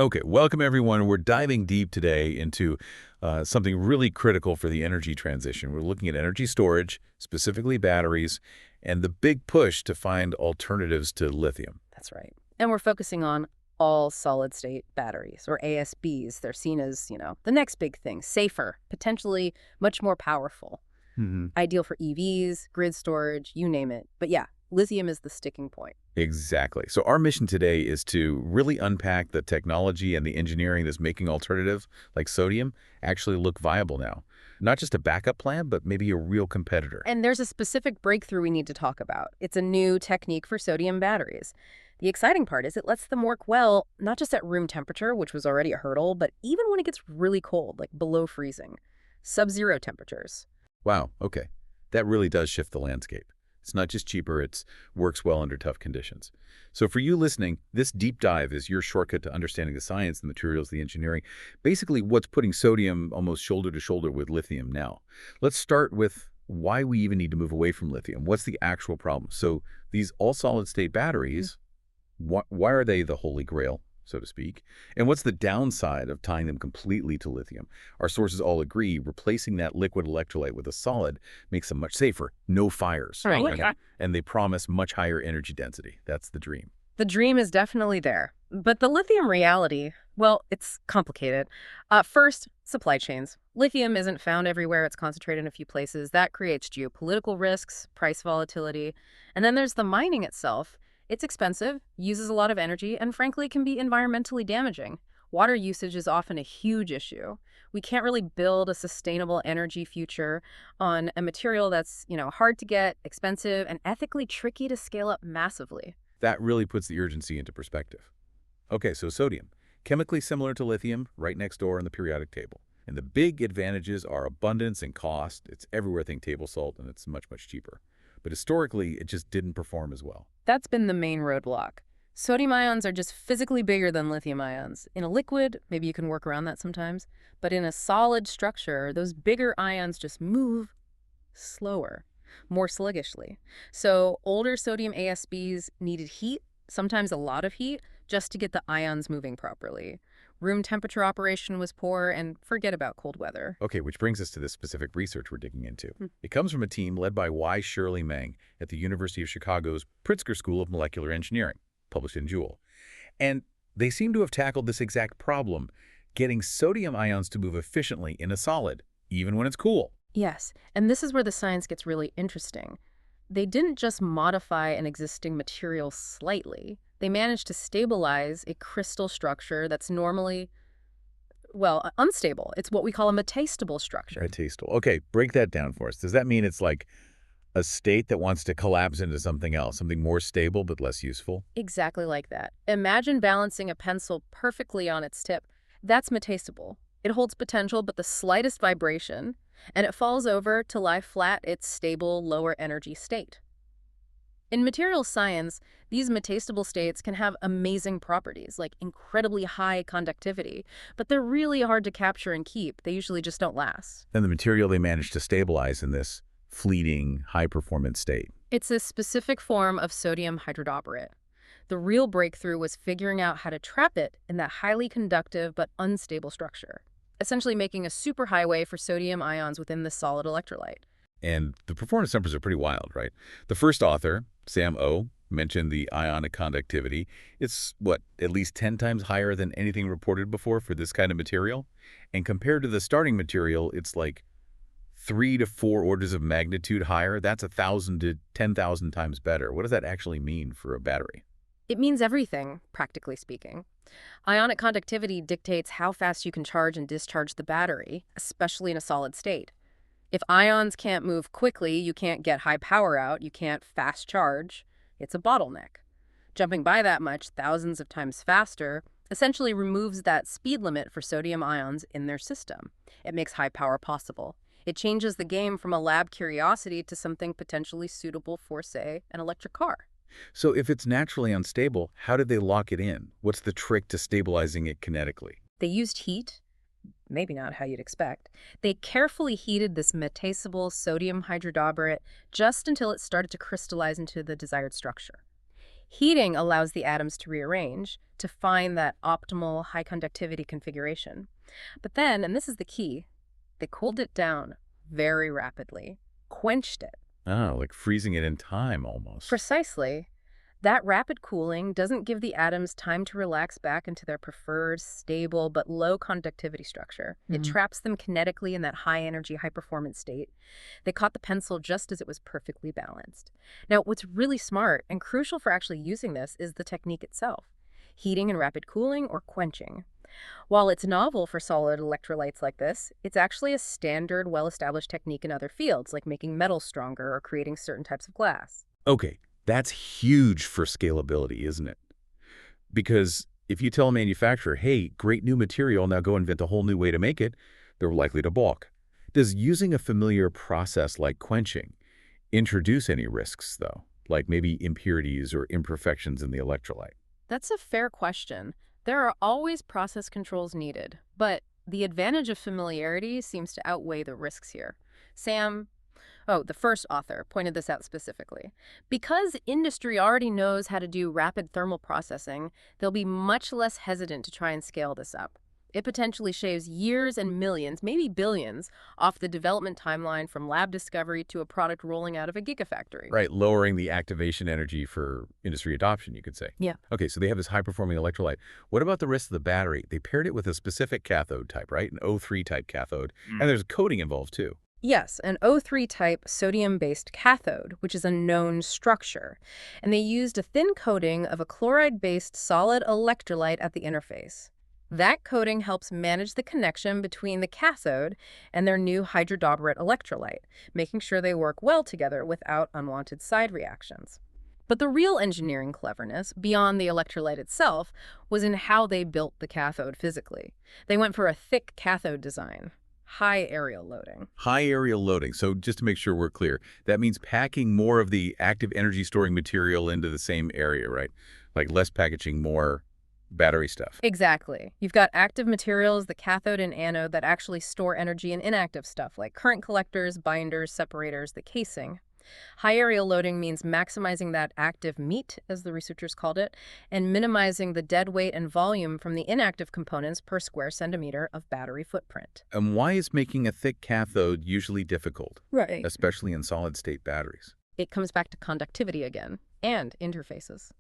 Okay, welcome everyone. We're diving deep today into something really critical for the energy transition. We're looking at energy storage, specifically batteries, and the big push to find alternatives to lithium. That's right. And we're focusing on all solid-state batteries, or ASBs. They're seen as, the next big thing, safer, potentially much more powerful, Hmm. ideal for EVs, grid storage, you name it. But yeah, lithium is the sticking point. Exactly. So our mission today is to really unpack the technology and the engineering that's making alternatives like sodium actually look viable now. Not just a backup plan, but maybe a real competitor. And there's a specific breakthrough we need to talk about. It's a new technique for sodium batteries. The exciting part is it lets them work well, not just at room temperature, which was already a hurdle, but even when it gets really cold, like below freezing. Sub-zero temperatures. Wow, okay. That really does shift the landscape. It's not just cheaper, it works well under tough conditions. So for you listening, this deep dive is your shortcut to understanding the science, the materials, the engineering, basically what's putting sodium almost shoulder to shoulder with lithium now. Let's start with why we even need to move away from lithium. What's the actual problem? So these all-solid-state batteries, why are they the holy grail, so to speak? And what's the downside of tying them completely to lithium? Our sources all agree replacing that liquid electrolyte with a solid makes them much safer, no fires. Right. And they promise much higher energy density. That's the dream. The dream is definitely there. But the lithium reality, well, it's complicated. First, supply chains. Lithium isn't found everywhere. It's concentrated in a few places. That creates geopolitical risks, price volatility. And then there's the mining itself. It's expensive, uses a lot of energy, and frankly can be environmentally damaging. Water usage is often a huge issue. We can't really build a sustainable energy future on a material that's, hard to get, expensive, and ethically tricky to scale up massively. That really puts the urgency into perspective. Okay, so sodium. Chemically similar to lithium, right next door in the periodic table. And the big advantages are abundance and cost. It's everywhere, think table salt, and it's much, much cheaper. But historically, it just didn't perform as well. That's been the main roadblock. Sodium ions are just physically bigger than lithium ions. In a liquid, maybe you can work around that sometimes, but in a solid structure, those bigger ions just move slower, more sluggishly. So older sodium ASBs needed heat, sometimes a lot of heat, just to get the ions moving properly. Room temperature operation was poor, and forget about cold weather. Okay, which brings us to this specific research we're digging into. Hmm. It comes from a team led by Y. Shirley Meng at the University of Chicago's Pritzker School of Molecular Engineering, published in Joule. And they seem to have tackled this exact problem, getting sodium ions to move efficiently in a solid, even when it's cool. Yes, and this is where the science gets really interesting. They didn't just modify an existing material slightly. They managed to stabilize a crystal structure that's normally, well, unstable. It's what we call a metastable structure. Metastable. Okay, break that down for us. Does that mean it's like a state that wants to collapse into something else, something more stable but less useful? Exactly like that. Imagine balancing a pencil perfectly on its tip. That's metastable. It holds potential, but the slightest vibration, and it falls over to lie flat its stable, lower energy state. In materials science, these metastable states can have amazing properties, like incredibly high conductivity, but they're really hard to capture and keep. They usually just don't last. Then the material they managed to stabilize in this fleeting, high-performance state. It's a specific form of sodium hydridoborate. The real breakthrough was figuring out how to trap it in that highly conductive but unstable structure, essentially making a superhighway for sodium ions within the solid electrolyte. And the performance numbers are pretty wild, right? The first author, Sam O, mentioned the ionic conductivity. It's, at least 10 times higher than anything reported before for this kind of material? And compared to the starting material, it's like 3 to 4 orders of magnitude higher. That's 1,000 to 10,000 times better. What does that actually mean for a battery? It means everything, practically speaking. Ionic conductivity dictates how fast you can charge and discharge the battery, especially in a solid state. If ions can't move quickly, you can't get high power out, you can't fast charge. It's a bottleneck. Jumping by that much, thousands of times faster, essentially removes that speed limit for sodium ions in their system. It makes high power possible. It changes the game from a lab curiosity to something potentially suitable for, say, an electric car. So if it's naturally unstable, how did they lock it in? What's the trick to stabilizing it kinetically? They used heat, maybe not how you'd expect. They carefully heated this metastable sodium hydridoborate just until it started to crystallize into the desired structure. Heating allows the atoms to rearrange to find that optimal high conductivity configuration. But then, and this is the key, they cooled it down very rapidly, quenched it. Oh, like freezing it in time almost. Precisely. That rapid cooling doesn't give the atoms time to relax back into their preferred, stable, but low conductivity structure. It traps them kinetically in that high energy, high performance state. They caught the pencil just as it was perfectly balanced. Now, what's really smart and crucial for actually using this is the technique itself: heating and rapid cooling, or quenching. While it's novel for solid electrolytes like this, it's actually a standard, well-established technique in other fields, like making metals stronger or creating certain types of glass. Okay, that's huge for scalability, isn't it? Because if you tell a manufacturer, hey, great new material, now go invent a whole new way to make it, they're likely to balk. Does using a familiar process like quenching introduce any risks, though? Like maybe impurities or imperfections in the electrolyte? That's a fair question. There are always process controls needed, but the advantage of familiarity seems to outweigh the risks here. Sam, the first author, pointed this out specifically. Because industry already knows how to do rapid thermal processing, they'll be much less hesitant to try and scale this up. It potentially shaves years and millions, maybe billions, off the development timeline from lab discovery to a product rolling out of a gigafactory. Right, lowering the activation energy for industry adoption, you could say. Yeah. Okay, so they have this high-performing electrolyte. What about the rest of the battery? They paired it with a specific cathode type, right? An O3 type cathode. And there's coating involved, too. Yes, an O3 type sodium-based cathode, which is a known structure. And they used a thin coating of a chloride-based solid electrolyte at the interface. That coating helps manage the connection between the cathode and their new hydridoborate electrolyte, making sure they work well together without unwanted side reactions. But the real engineering cleverness, beyond the electrolyte itself, was in how they built the cathode physically. They went for a thick cathode design. High aerial loading. High aerial loading. So just to make sure we're clear, that means packing more of the active energy storing material into the same area, right? Like less packaging, more battery stuff. Exactly. You've got active materials, the cathode and anode, that actually store energy, and inactive stuff like current collectors, binders, separators, the casing. High aerial loading means maximizing that active meat, as the researchers called it, and minimizing the dead weight and volume from the inactive components per square centimeter of battery footprint. And why is making a thick cathode usually difficult, Right. especially in solid-state batteries? It comes back to conductivity again, and interfaces.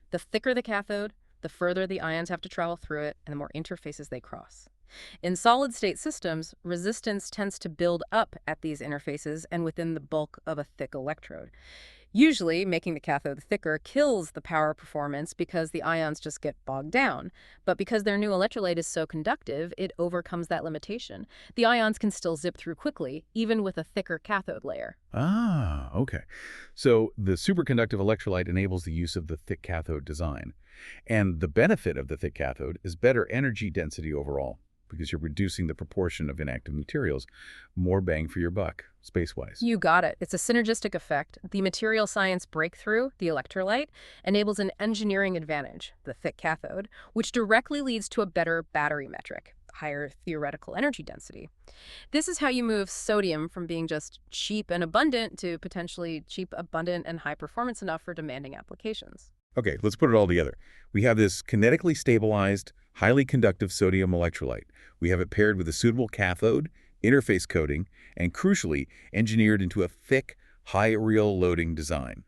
The thicker the cathode, the further the ions have to travel through it, and the more interfaces they cross. In solid-state systems, resistance tends to build up at these interfaces and within the bulk of a thick electrode. Usually, making the cathode thicker kills the power performance because the ions just get bogged down. But because their new electrolyte is so conductive, it overcomes that limitation. The ions can still zip through quickly, even with a thicker cathode layer. Ah, okay. So the superconductive electrolyte enables the use of the thick cathode design. And the benefit of the thick cathode is better energy density overall, because you're reducing the proportion of inactive materials. More bang for your buck, space-wise. You got it. It's a synergistic effect. The material science breakthrough, the electrolyte, enables an engineering advantage, the thick cathode, which directly leads to a better battery metric, higher theoretical energy density. This is how you move sodium from being just cheap and abundant to potentially cheap, abundant, and high performance enough for demanding applications. Okay, let's put it all together. We have this kinetically stabilized, highly conductive sodium electrolyte. We have it paired with a suitable cathode, interface coating, and crucially, engineered into a thick, high aerial loading design.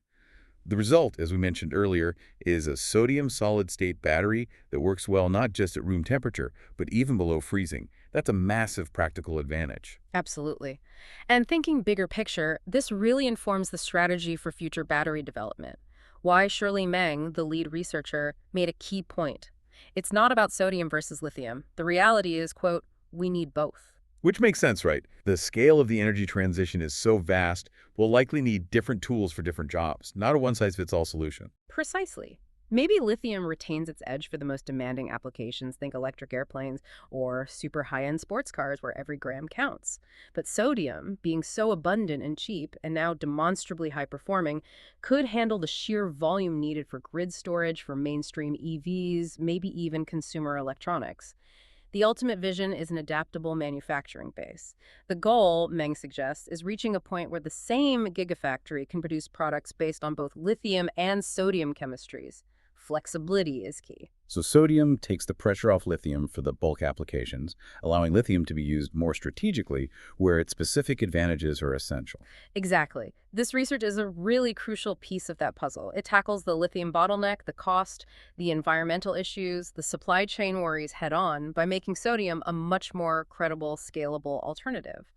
The result, as we mentioned earlier, is a sodium solid-state battery that works well not just at room temperature, but even below freezing. That's a massive practical advantage. Absolutely. And thinking bigger picture, this really informs the strategy for future battery development. Why Shirley Meng, the lead researcher, made a key point. It's not about sodium versus lithium. The reality is, quote, we need both. Which makes sense, right? The scale of the energy transition is so vast, we'll likely need different tools for different jobs, not a one-size-fits-all solution. Precisely. Maybe lithium retains its edge for the most demanding applications, think electric airplanes or super high-end sports cars where every gram counts. But sodium, being so abundant and cheap and now demonstrably high-performing, could handle the sheer volume needed for grid storage, for mainstream EVs, maybe even consumer electronics. The ultimate vision is an adaptable manufacturing base. The goal, Meng suggests, is reaching a point where the same gigafactory can produce products based on both lithium and sodium chemistries. Flexibility is key. So sodium takes the pressure off lithium for the bulk applications, allowing lithium to be used more strategically where its specific advantages are essential. Exactly. This research is a really crucial piece of that puzzle. It tackles the lithium bottleneck, the cost, the environmental issues, the supply chain worries head on by making sodium a much more credible, scalable alternative.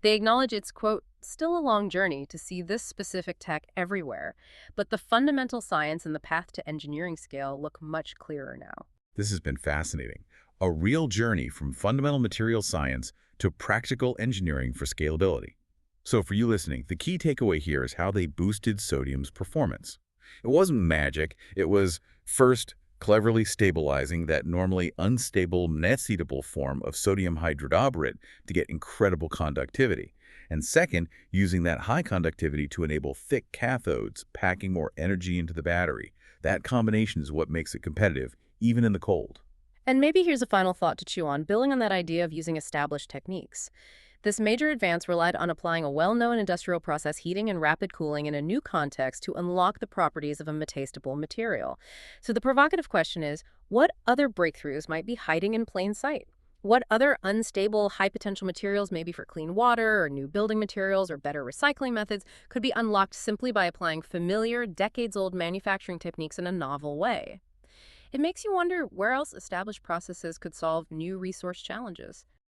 They acknowledge it's, quote, still a long journey to see this specific tech everywhere, but the fundamental science and the path to engineering scale look much clearer now. This has been fascinating. A real journey from fundamental material science to practical engineering for scalability. So for you listening, the key takeaway here is how they boosted sodium's performance. It wasn't magic. It was, first, cleverly stabilizing that normally unstable metastable form of sodium hydridoborate to get incredible conductivity. And second, using that high conductivity to enable thick cathodes, packing more energy into the battery. That combination is what makes it competitive, even in the cold. And maybe here's a final thought to chew on, building on that idea of using established techniques. This major advance relied on applying a well-known industrial process, heating and rapid cooling, in a new context to unlock the properties of a metastable material. So the provocative question is, what other breakthroughs might be hiding in plain sight? What other unstable, high-potential materials, maybe for clean water or new building materials or better recycling methods, could be unlocked simply by applying familiar, decades-old manufacturing techniques in a novel way? It makes you wonder where else established processes could solve new resource challenges.